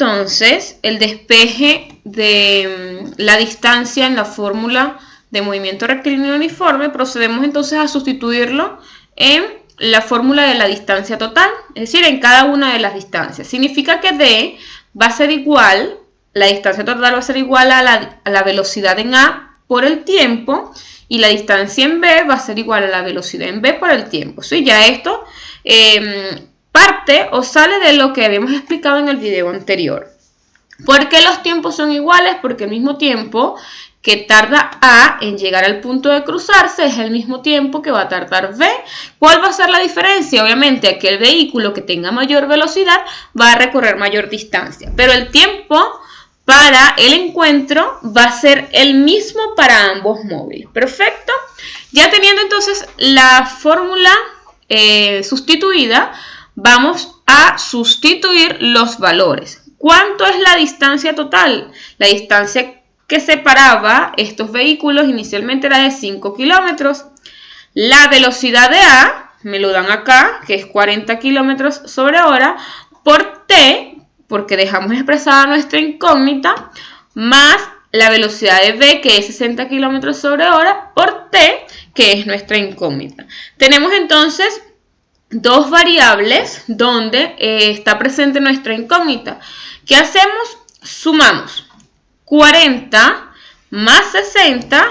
entonces el despeje de la distancia en la fórmula de movimiento rectilíneo uniforme, procedemos entonces a sustituirlo en la fórmula de la distancia total, es decir, en cada una de las distancias. Significa que D va a ser igual, la distancia total va a ser igual a la velocidad en A por el tiempo, y la distancia en B va a ser igual a la velocidad en B por el tiempo. ¿Sí? Ya esto parte o sale de lo que habíamos explicado en el video anterior. ¿Por qué los tiempos son iguales? Porque el mismo tiempo que tarda A en llegar al punto de cruzarse es el mismo tiempo que va a tardar B. ¿Cuál va a ser la diferencia? Obviamente aquel vehículo que tenga mayor velocidad va a recorrer mayor distancia, pero el tiempo para el encuentro va a ser el mismo para ambos móviles. Perfecto. Ya teniendo entonces la fórmula sustituida, vamos a sustituir los valores. ¿Cuánto es la distancia total? La distancia que separaba estos vehículos inicialmente era de 5 kilómetros. La velocidad de A, me lo dan acá, que es 40 kilómetros sobre hora, por T, porque dejamos expresada nuestra incógnita, más la velocidad de B, que es 60 kilómetros sobre hora, por T, que es nuestra incógnita. Tenemos entonces dos variables donde está presente nuestra incógnita. ¿Qué hacemos? Sumamos 40 más 60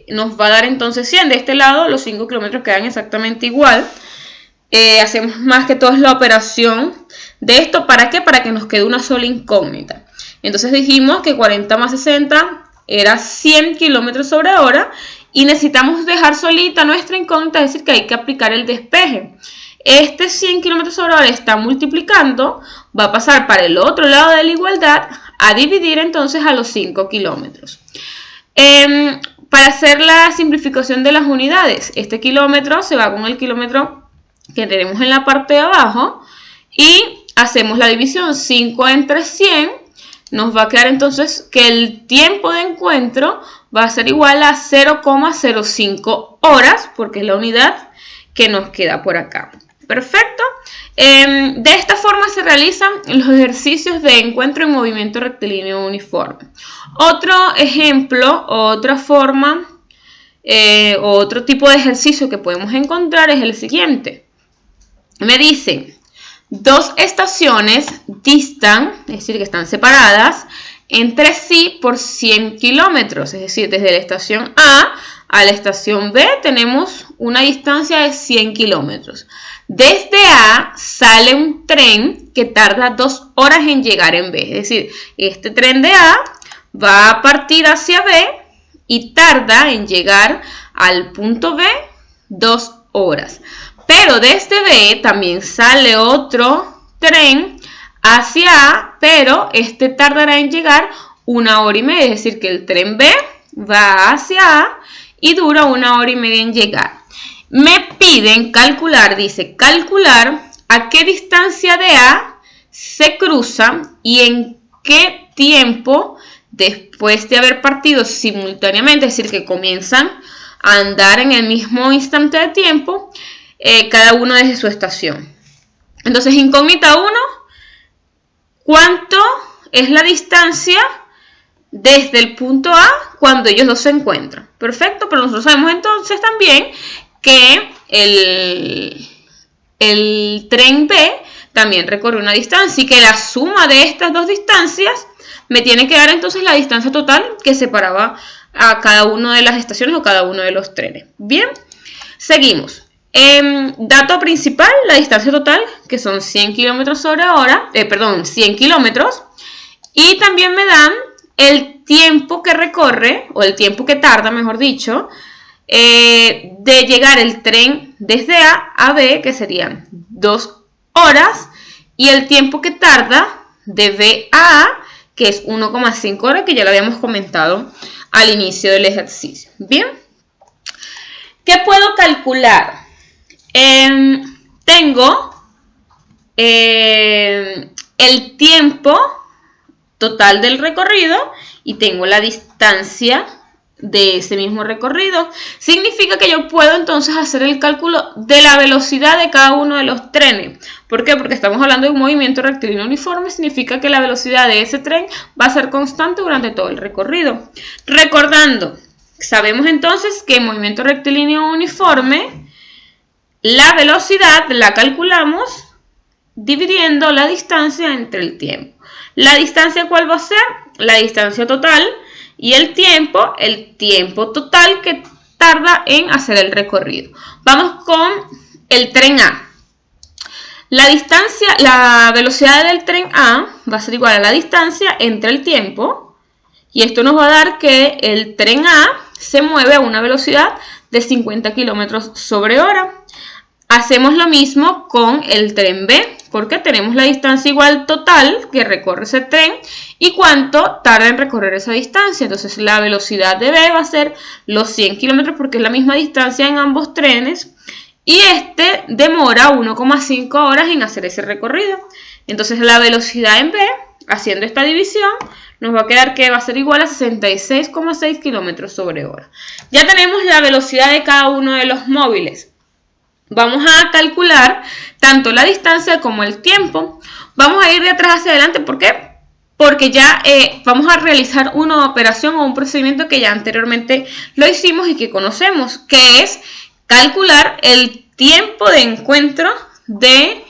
nos va a dar entonces 100. De este lado los 5 kilómetros quedan exactamente igual. Hacemos más que todo la operación de esto. ¿Para qué? Para que nos quede una sola incógnita. Entonces dijimos que 40 más 60 era 100 kilómetros sobre hora. Y necesitamos dejar solita nuestra incógnita, es decir, que hay que aplicar el despeje. Este 100 kilómetros sobre hora está multiplicando, va a pasar para el otro lado de la igualdad, a dividir entonces a los 5 kilómetros. Para hacer la simplificación de las unidades, este kilómetro se va con el kilómetro que tenemos en la parte de abajo y hacemos la división. 5 entre 100 nos va a quedar entonces que el tiempo de encuentro va a ser igual a 0,05 horas, porque es la unidad que nos queda por acá. Perfecto. De esta forma se realizan los ejercicios de encuentro en movimiento rectilíneo uniforme. Otro ejemplo, otra forma, otro tipo de ejercicio que podemos encontrar es el siguiente. Me dicen, dos estaciones distan, es decir, que están separadas entre sí por 100 kilómetros. Es decir, desde la estación A a la estación B tenemos una distancia de 100 kilómetros. Desde A sale un tren que tarda 2 horas en llegar en B. Es decir, este tren de A va a partir hacia B y tarda en llegar al punto B 2 horas. Pero desde B también sale otro tren hacia A, pero este tardará en llegar 1 hora y media. Es decir, que el tren B va hacia A y dura 1 hora y media en llegar. Me piden calcular, dice, calcular a qué distancia de A se cruzan y en qué tiempo después de haber partido simultáneamente, es decir, que comienzan a andar en el mismo instante de tiempo, cada uno desde su estación. Entonces, incógnita 1, ¿cuánto es la distancia desde el punto A cuando ellos dos se encuentran? Perfecto, pero nosotros sabemos entonces también que el tren B también recorre una distancia y que la suma de estas dos distancias me tiene que dar entonces la distancia total que separaba a cada una de las estaciones o cada uno de los trenes. Bien, seguimos. Dato principal, la distancia total, que son 100 kilómetros sobre hora, 100 kilómetros, y también me dan el tiempo que recorre, o el tiempo que tarda, mejor dicho, de llegar el tren desde A a B, que serían 2 horas, y el tiempo que tarda de B a A, que es 1,5 horas, que ya lo habíamos comentado al inicio del ejercicio. Bien, ¿qué puedo calcular? Tengo el tiempo total del recorrido y tengo la distancia de ese mismo recorrido. Significa que yo puedo entonces hacer el cálculo de la velocidad de cada uno de los trenes. ¿Por qué? Porque estamos hablando de un movimiento rectilíneo uniforme, significa que la velocidad de ese tren va a ser constante durante todo el recorrido. Recordando, sabemos entonces que en movimiento rectilíneo uniforme, la velocidad la calculamos dividiendo la distancia entre el tiempo. ¿La distancia cuál va a ser? La distancia total. Y el tiempo total que tarda en hacer el recorrido. Vamos con el tren A. La velocidad del tren A va a ser igual a la distancia entre el tiempo. Y esto nos va a dar que el tren A se mueve a una velocidad de 50 km/h. Hacemos lo mismo con el tren B, porque tenemos la distancia igual total que recorre ese tren y cuánto tarda en recorrer esa distancia. Entonces la velocidad de B va a ser los 100 km porque es la misma distancia en ambos trenes y este demora 1,5 horas en hacer ese recorrido. Entonces la velocidad en B, haciendo esta división, nos va a quedar que va a ser igual a 66,6 km/h. Ya tenemos la velocidad de cada uno de los móviles. Vamos a calcular tanto la distancia como el tiempo. Vamos a ir de atrás hacia adelante. ¿Por qué? Porque ya vamos a realizar una operación o un procedimiento que ya anteriormente lo hicimos y que conocemos, que es calcular el tiempo de encuentro de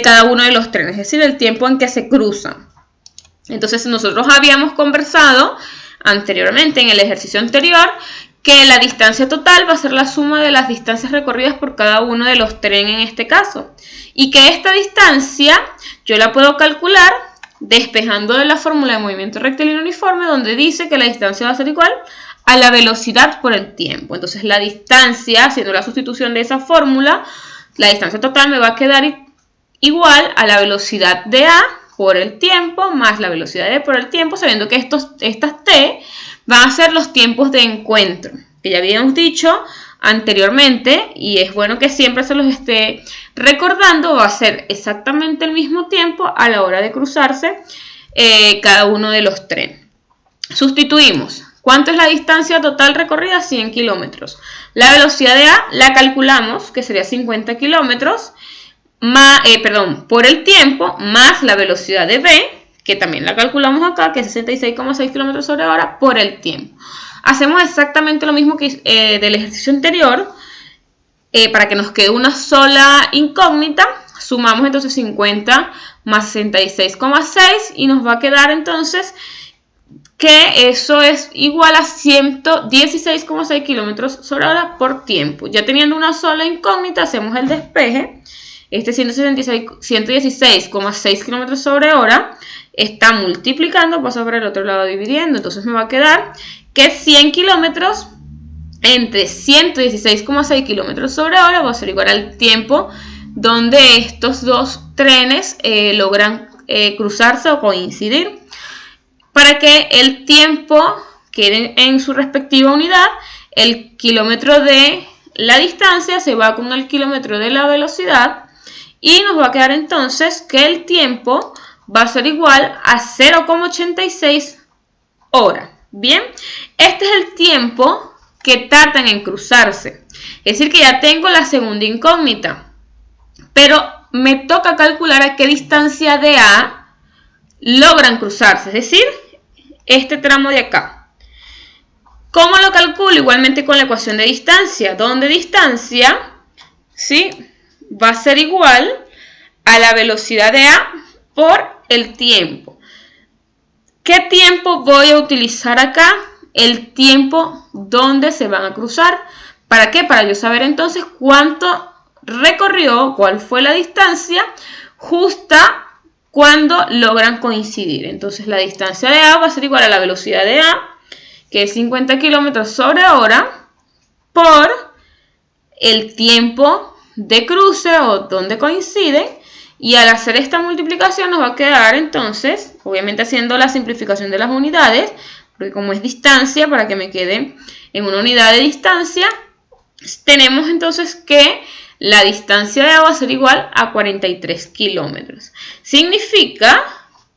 cada uno de los trenes, es decir, el tiempo en que se cruzan. Entonces nosotros habíamos conversado anteriormente en el ejercicio anterior que la distancia total va a ser la suma de las distancias recorridas por cada uno de los trenes en este caso. Y que esta distancia yo la puedo calcular despejando de la fórmula de movimiento rectilíneo uniforme donde dice que la distancia va a ser igual a la velocidad por el tiempo. Entonces la distancia, haciendo la sustitución de esa fórmula, la distancia total me va a quedar igual a la velocidad de A por el tiempo más la velocidad de B por el tiempo, sabiendo que estas T van a ser los tiempos de encuentro, que ya habíamos dicho anteriormente, y es bueno que siempre se los esté recordando, va a ser exactamente el mismo tiempo a la hora de cruzarse cada uno de los trenes. Sustituimos. ¿Cuánto es la distancia total recorrida? 100 kilómetros. La velocidad de A la calculamos, que sería 50 kilómetros, por el tiempo, más la velocidad de B, que también la calculamos acá, que es 66,6 km/h por el tiempo. Hacemos exactamente lo mismo que del ejercicio anterior, para que nos quede una sola incógnita. Sumamos entonces 50 más 66,6 y nos va a quedar entonces que eso es igual a 116,6 km/h por tiempo. Ya teniendo una sola incógnita, hacemos el despeje. Este 116,6 km/h está multiplicando, pasa por el otro lado dividiendo. Entonces me va a quedar que 100 kilómetros entre 116,6 km/h va a ser igual al tiempo donde estos dos trenes logran cruzarse o coincidir. Para que el tiempo quede en su respectiva unidad, el kilómetro de la distancia se va con el kilómetro de la velocidad y nos va a quedar entonces que el tiempo va a ser igual a 0,86 horas. Bien, este es el tiempo que tardan en cruzarse. Es decir, que ya tengo la segunda incógnita, pero me toca calcular a qué distancia de A logran cruzarse, es decir, este tramo de acá. ¿Cómo lo calculo? Igualmente con la ecuación de distancia, donde distancia, ¿sí?, va a ser igual a la velocidad de A por el tiempo. ¿Qué tiempo voy a utilizar acá? El tiempo donde se van a cruzar. ¿Para qué? Para yo saber entonces cuánto recorrió, cuál fue la distancia justa cuando logran coincidir. Entonces la distancia de A va a ser igual a la velocidad de A, que es 50 km/h, por el tiempo de cruce o donde coinciden. Y al hacer esta multiplicación nos va a quedar entonces, obviamente haciendo la simplificación de las unidades, porque como es distancia, para que me quede en una unidad de distancia, tenemos entonces que la distancia de A va a ser igual a 43 kilómetros. Significa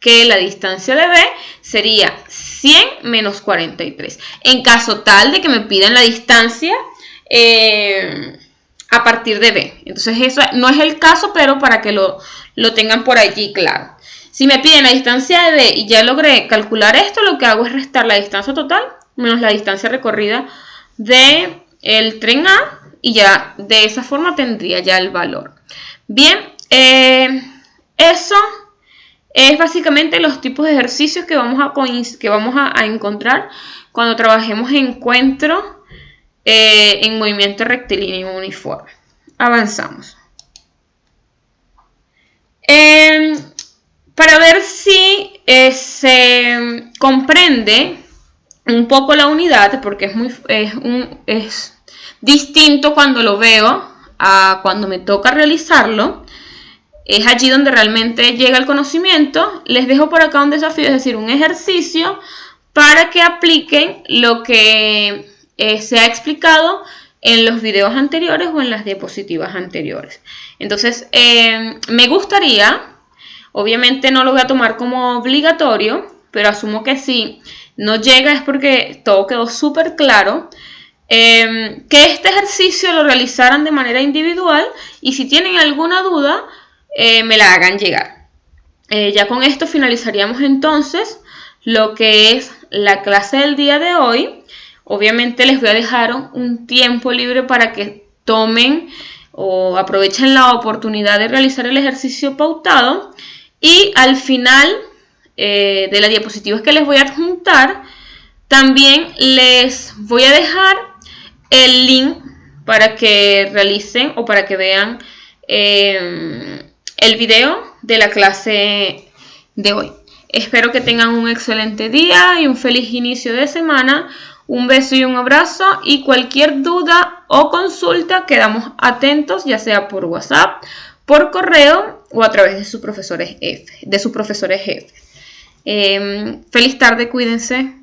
que la distancia de B sería 100 menos 43. En caso tal de que me pidan la distancia a partir de B. Entonces eso no es el caso, pero para que lo tengan por allí claro. Si me piden la distancia de B y ya logré calcular esto, lo que hago es restar la distancia total menos la distancia recorrida del tren A y ya de esa forma tendría ya el valor. Bien, eso es básicamente los tipos de ejercicios que vamos a encontrar cuando trabajemos encuentro en movimiento rectilíneo uniforme. Avanzamos. Para ver si se comprende un poco la unidad, porque es distinto cuando lo veo a cuando me toca realizarlo. Es allí donde realmente llega el conocimiento. Les dejo por acá un desafío, es decir, un ejercicio para que apliquen lo que se ha explicado en los videos anteriores o en las diapositivas anteriores. Entonces, me gustaría, obviamente no lo voy a tomar como obligatorio, pero asumo que si no llega es porque todo quedó súper claro, que este ejercicio lo realizaran de manera individual y si tienen alguna duda, me la hagan llegar. Ya con esto finalizaríamos entonces lo que es la clase del día de hoy. Obviamente les voy a dejar un tiempo libre para que tomen o aprovechen la oportunidad de realizar el ejercicio pautado y al final de las diapositivas que les voy a adjuntar también les voy a dejar el link para que realicen o para que vean el video de la clase de hoy. Espero que tengan un excelente día y un feliz inicio de semana. Un beso y un abrazo, y cualquier duda o consulta quedamos atentos, ya sea por WhatsApp, por correo o a través de sus profesores jefes. Feliz tarde, cuídense.